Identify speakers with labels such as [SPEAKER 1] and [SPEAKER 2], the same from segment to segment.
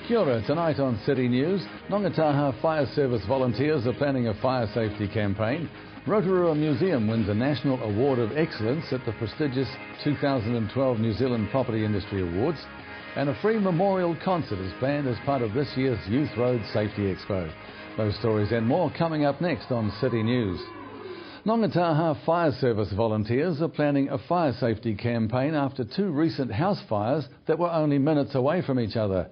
[SPEAKER 1] Kia ora. Tonight on City News, Nongataha Fire Service volunteers are planning a fire safety campaign. Rotorua Museum wins a National Award of Excellence at the prestigious 2012 New Zealand Property Industry Awards. And a free memorial concert is planned as part of this year's Youth Road Safety Expo. Those stories and more coming up next on City News. Nongataha Fire Service volunteers are planning a fire safety campaign after two recent house fires that were only minutes away from each other.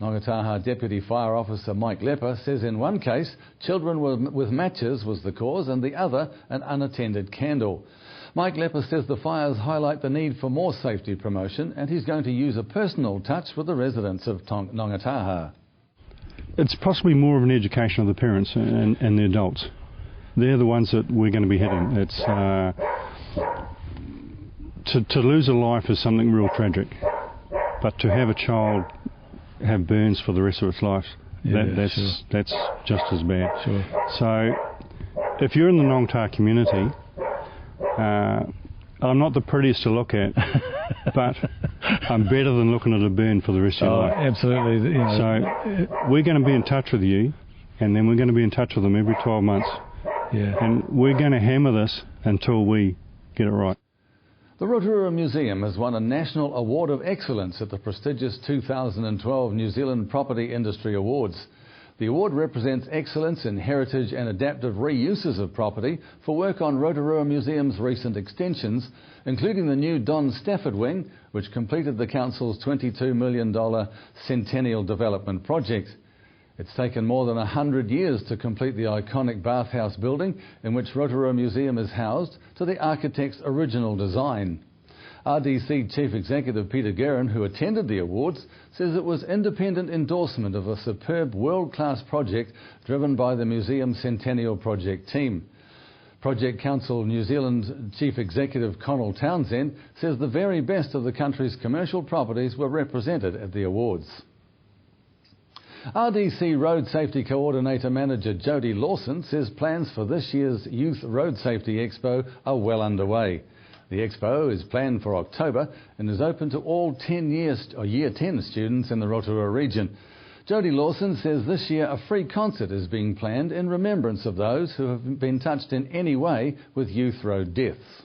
[SPEAKER 1] Nongataha Deputy Fire Officer Mike Lepper says in one case, children with matches was the cause and the other an unattended candle. Mike Lepper says the fires highlight the need for more safety promotion and he's going to use a personal touch with the residents of Nongataha.
[SPEAKER 2] It's possibly more of an education of the parents and the adults. They're the ones that we're going to be hitting. It's to lose a life is something real tragic, but to have a child have burns for the rest of its life, that's just as bad.
[SPEAKER 3] Sure.
[SPEAKER 2] So if you're in the Nongataha community, I'm not the prettiest to look at, but I'm better than looking at a burn for the rest of your life.
[SPEAKER 3] Absolutely.
[SPEAKER 2] So we're going to be in touch with you, and then we're going to be in touch with them every 12 months.
[SPEAKER 3] Yeah.
[SPEAKER 2] And we're going to hammer this until we get it right.
[SPEAKER 1] The Rotorua Museum has won a National Award of Excellence at the prestigious 2012 New Zealand Property Industry Awards. The award represents excellence in heritage and adaptive reuses of property for work on Rotorua Museum's recent extensions, including the new Don Stafford Wing, which completed the Council's $22 million Centennial Development Project. It's taken more than 100 years to complete the iconic bathhouse building in which Rotorua Museum is housed to the architect's original design. RDC Chief Executive Peter Guerin, who attended the awards, says it was independent endorsement of a superb world-class project driven by the Museum Centennial Project team. Project Council New Zealand Chief Executive Conal Townsend says the very best of the country's commercial properties were represented at the awards. RDC Road Safety Coordinator Manager Jodie Lawson says plans for this year's Youth Road Safety Expo are well underway. The expo is planned for October and is open to all Year 10 students in the Rotorua region. Jodie Lawson says this year a free concert is being planned in remembrance of those who have been touched in any way with youth road deaths.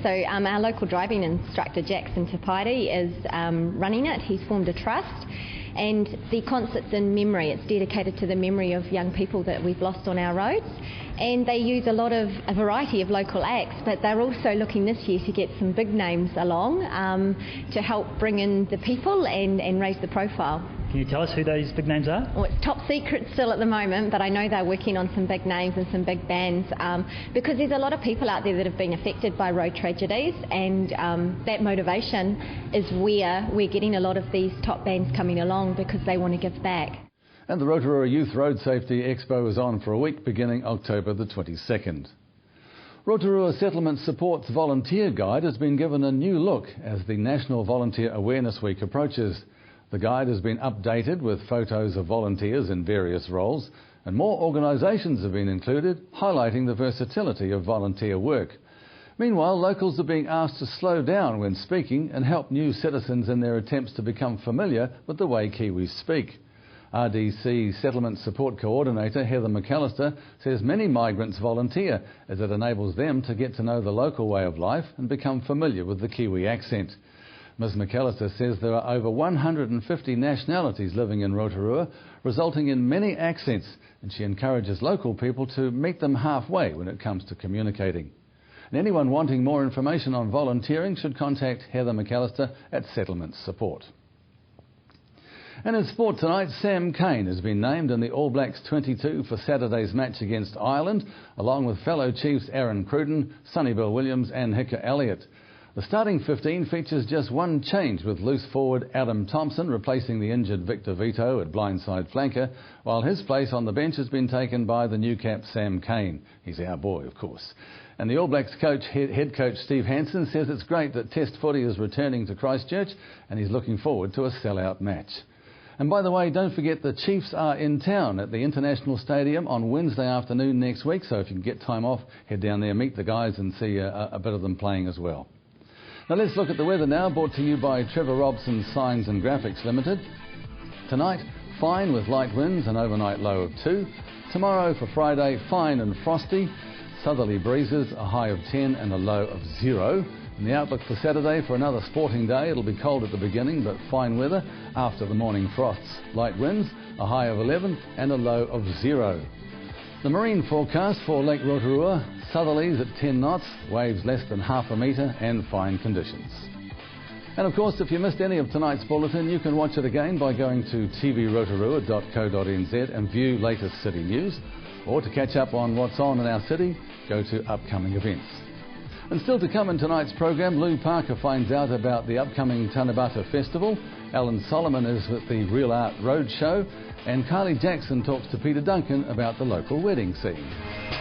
[SPEAKER 4] So our local driving instructor Jackson Tapaiti is running it. He's formed a trust. And the concert's in memory. It's dedicated to the memory of young people that we've lost on our roads. And they use a variety of local acts, but they're also looking this year to get some big names along to help bring in the people and raise the profile.
[SPEAKER 5] Can you tell us who those big names are?
[SPEAKER 4] Well, it's top secret still at the moment, but I know they're working on some big names and some big bands because there's a lot of people out there that have been affected by road tragedies, and that motivation is where we're getting a lot of these top bands coming along because they want to give back.
[SPEAKER 1] And the Rotorua Youth Road Safety Expo is on for a week beginning October the 22nd. Rotorua Settlement Support's volunteer guide has been given a new look as the National Volunteer Awareness Week approaches. The guide has been updated with photos of volunteers in various roles, and more organisations have been included, highlighting the versatility of volunteer work. Meanwhile, locals are being asked to slow down when speaking and help new citizens in their attempts to become familiar with the way Kiwis speak. RDC Settlement Support Coordinator Heather McAllister says many migrants volunteer as it enables them to get to know the local way of life and become familiar with the Kiwi accent. Ms McAllister says there are over 150 nationalities living in Rotorua, resulting in many accents, and she encourages local people to meet them halfway when it comes to communicating. And anyone wanting more information on volunteering should contact Heather McAllister at Settlement Support. And in sport tonight, Sam Cane has been named in the All Blacks 22 for Saturday's match against Ireland, along with fellow Chiefs Aaron Cruden, Sonny Bill Williams and Hika Elliott. The starting 15 features just one change, with loose forward Adam Thompson replacing the injured Victor Vito at blindside flanker, while his place on the bench has been taken by the new cap Sam Cane. He's our boy, of course. And the All Blacks head coach Steve Hansen says it's great that Test footy is returning to Christchurch, and he's looking forward to a sellout match. And by the way, don't forget the Chiefs are in town at the International Stadium on Wednesday afternoon next week, so if you can get time off, head down there, meet the guys and see a bit of them playing as well. Now let's look at the weather now, brought to you by Trevor Robson Signs and Graphics Limited. Tonight, fine with light winds, an overnight low of 2. Tomorrow for Friday, fine and frosty. Southerly breezes, a high of 10 and a low of 0. And the outlook for Saturday, for another sporting day, it'll be cold at the beginning but fine weather after the morning frosts. Light winds, a high of 11 and a low of 0. The marine forecast for Lake Rotorua, southerlies at 10 knots, waves less than half a metre and fine conditions. And of course, if you missed any of tonight's bulletin, you can watch it again by going to tvrotorua.co.nz and view latest city news. Or to catch up on what's on in our city, go to upcoming events. And still to come in tonight's program, Lou Parker finds out about the upcoming Tanabata Festival, Alan Solomon is with the Real Art Roadshow, and Carly Jackson talks to Peter Duncan about the local wedding scene.